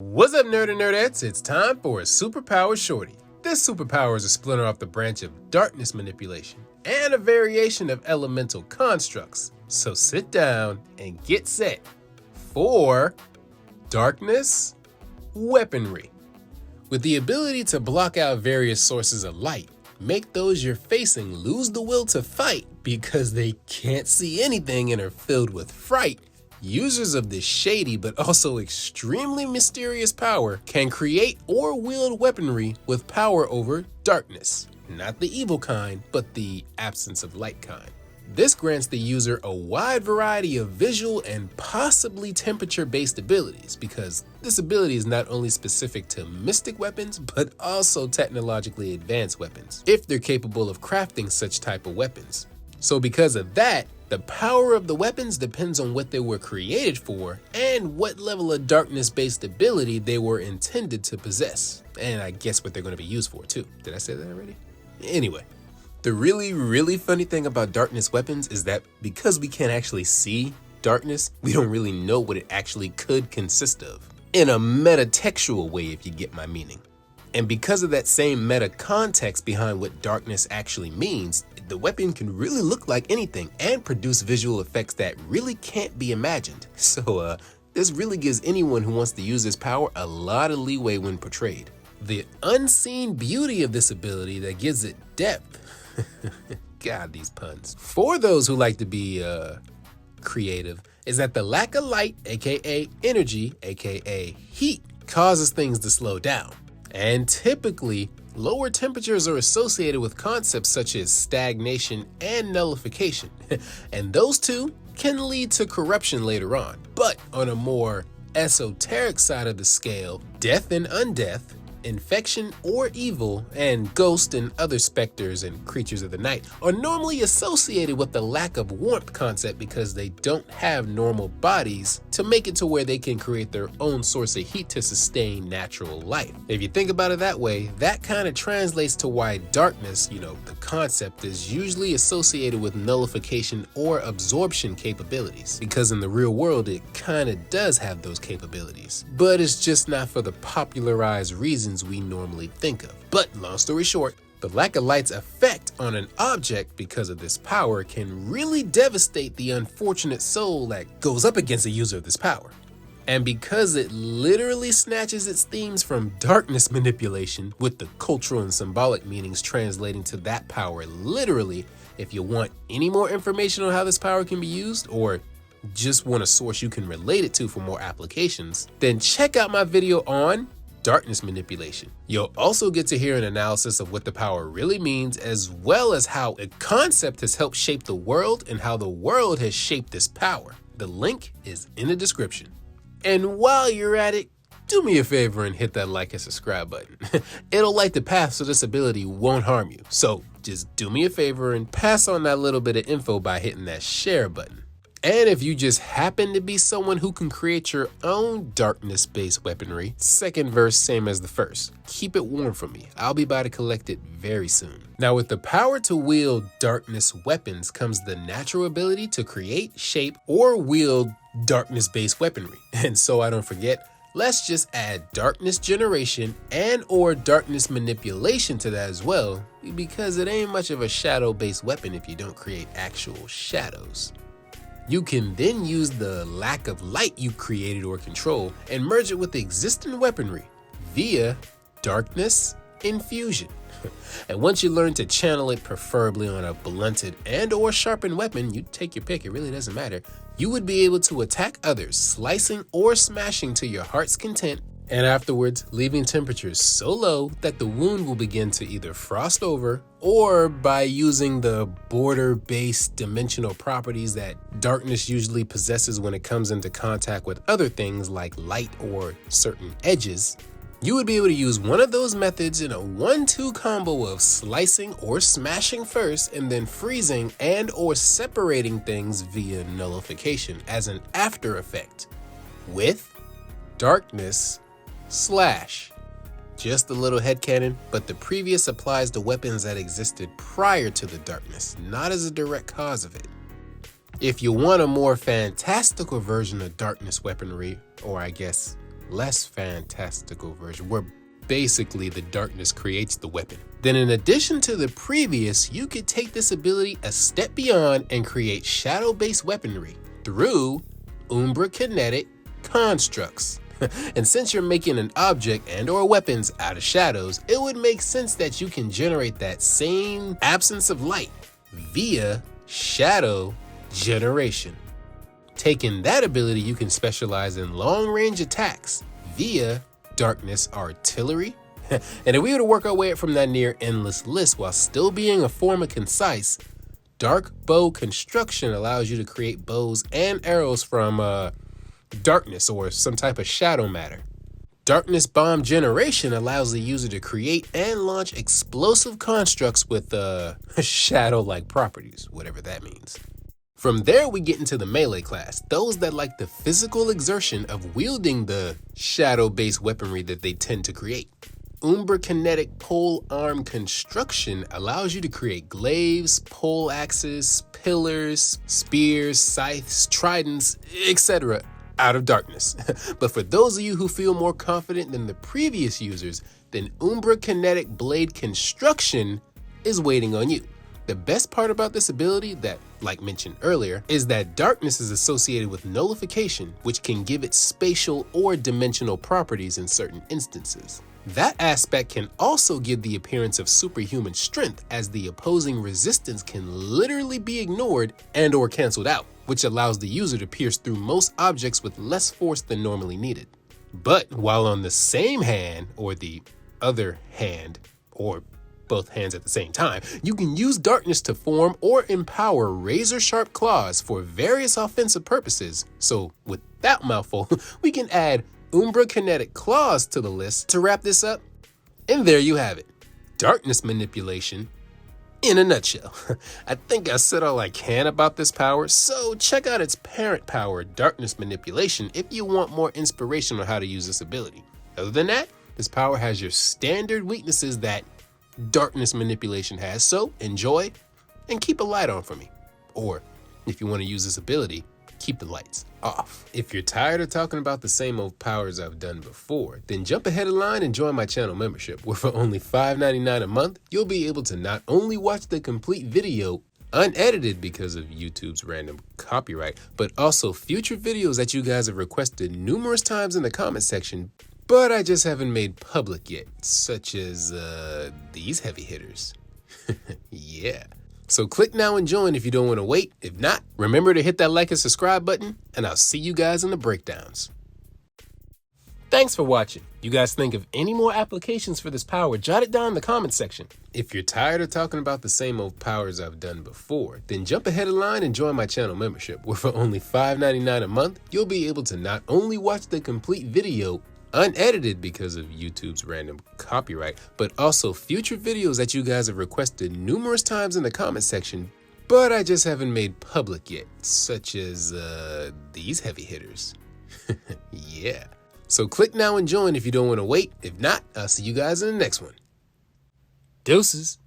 What's up, nerd and nerdettes? It's time for a superpower shorty. This superpower is a splinter off the branch of darkness manipulation and a variation of elemental constructs. So sit down and get set for darkness weaponry. With the ability to block out various sources of light, make those you're facing lose the will to fight because they can't see anything and are filled with fright, users of this shady but also extremely mysterious power can create or wield weaponry with power over darkness. Not the evil kind, but the absence of light kind. This grants the user a wide variety of visual and possibly temperature-based abilities, because this ability is not only specific to mystic weapons, but also technologically advanced weapons, if they're capable of crafting such type of weapons. So because of that, the power of the weapons depends on what they were created for and what level of darkness-based ability they were intended to possess. And I guess what they're going to be used for too. Did I say that already? Anyway, the really funny thing about darkness weapons is that because we can't actually see darkness, we don't really know what it actually could consist of. In a metatextual way, if you get my meaning. And because of that same meta context behind what darkness actually means, the weapon can really look like anything and produce visual effects that really can't be imagined. So this really gives anyone who wants to use this power a lot of leeway when portrayed. The unseen beauty of this ability that gives it depth. God, these puns. For those who like to be creative, is that the lack of light, aka energy, aka heat, causes things to slow down. And typically, lower temperatures are associated with concepts such as stagnation and nullification, and those two can lead to corruption later on. But on a more esoteric side of the scale, death and undeath, infection or evil, and ghosts and other specters and creatures of the night are normally associated with the lack of warmth concept because they don't have normal bodies to make it to where they can create their own source of heat to sustain natural life. If you think about it that way, that kind of translates to why darkness, the concept, is usually associated with nullification or absorption capabilities, because in the real world it kind of does have those capabilities, but it's just not for the popularized reasons we normally think of. But long story short, the lack of light's effect on an object because of this power can really devastate the unfortunate soul that goes up against a user of this power. And because it literally snatches its themes from darkness manipulation, with the cultural and symbolic meanings translating to that power literally, if you want any more information on how this power can be used, or just want a source you can relate it to for more applications, then check out my video on darkness manipulation. You'll also get to hear an analysis of what the power really means, as well as how a concept has helped shape the world and how the world has shaped this power. The link is in the description. And while you're at it, do me a favor and hit that like and subscribe button. It'll light the path so this ability won't harm you. So just do me a favor and pass on that little bit of info by hitting that share button. And if you just happen to be someone who can create your own darkness-based weaponry, second verse same as the first. Keep it warm for me. I'll be by to collect it very soon. Now, with the power to wield darkness weapons comes the natural ability to create, shape, or wield darkness-based weaponry. And so I don't forget, let's just add darkness generation and or darkness manipulation to that as well, because it ain't much of a shadow-based weapon if you don't create actual shadows. You can then use the lack of light you created or control and merge it with the existing weaponry via darkness infusion. And once you learn to channel it, preferably on a blunted and or sharpened weapon, you take your pick, it really doesn't matter, you would be able to attack others, slicing or smashing to your heart's content, and afterwards leaving temperatures so low that the wound will begin to either frost over, or by using the border-based dimensional properties that darkness usually possesses when it comes into contact with other things like light or certain edges, you would be able to use one of those methods in a 1-2 combo of slicing or smashing first and then freezing and or separating things via nullification as an after effect with darkness slash. Just a little headcanon, but the previous applies to weapons that existed prior to the darkness, not as a direct cause of it. If you want a more fantastical version of darkness weaponry, or I guess less fantastical version where basically the darkness creates the weapon. Then in addition to the previous, you could take this ability a step beyond and create shadow-based weaponry through Umbra Kinetic constructs. And since you're making an object and or weapons out of shadows, it would make sense that you can generate that same absence of light via shadow generation. Taking that ability, you can specialize in long-range attacks via darkness artillery. And if we were to work our way up from that near endless list while still being a form of concise, dark bow construction allows you to create bows and arrows from darkness or some type of shadow matter. Darkness bomb generation allows the user to create and launch explosive constructs with shadow-like properties, whatever that means. From there, we get into the melee class, those that like the physical exertion of wielding the shadow-based weaponry that they tend to create. Umbra Kinetic pole arm construction allows you to create glaives, pole axes, pillars, spears, scythes, tridents, etc. out of darkness. But for those of you who feel more confident than the previous users, then Umbra Kinetic blade construction is waiting on you. The best part about this ability that, like mentioned earlier, is that darkness is associated with nullification, which can give it spatial or dimensional properties in certain instances. That aspect can also give the appearance of superhuman strength, as the opposing resistance can literally be ignored and or canceled out, which allows the user to pierce through most objects with less force than normally needed. But while on the same hand, or the other hand, or both hands at the same time, you can use darkness to form or empower razor-sharp claws for various offensive purposes. So with that mouthful, we can add Umbra Kinetic claws to the list to wrap this up. And there you have it. Darkness manipulation in a nutshell. I think I said all I can about this power, so check out its parent power, darkness manipulation, if you want more inspiration on how to use this ability. Other than that, this power has your standard weaknesses that darkness manipulation has, so enjoy and keep a light on for me. Or if you want to use this ability, keep the lights off. If you're tired of talking about the same old powers I've done before, then jump ahead of line and join my channel membership, where for only $5.99 a month, you'll be able to not only watch the complete video unedited because of YouTube's random copyright, but also future videos that you guys have requested numerous times in the comment section, but I just haven't made public yet, such as these heavy hitters. Yeah. So click now and join if you don't want to wait. If not, remember to hit that like and subscribe button, and I'll see you guys in the breakdowns. Thanks for watching. You guys think of any more applications for this power, jot it down in the comment section. If you're tired of talking about the same old powers I've done before, then jump ahead of line and join my channel membership, where for only $5.99 a month, you'll be able to not only watch the complete video unedited because of YouTube's random copyright, but also future videos that you guys have requested numerous times in the comment section, but I just haven't made public yet, such as these heavy hitters. Yeah. So click now and join if you don't want to wait. If not, I'll see you guys in the next one. Deuces.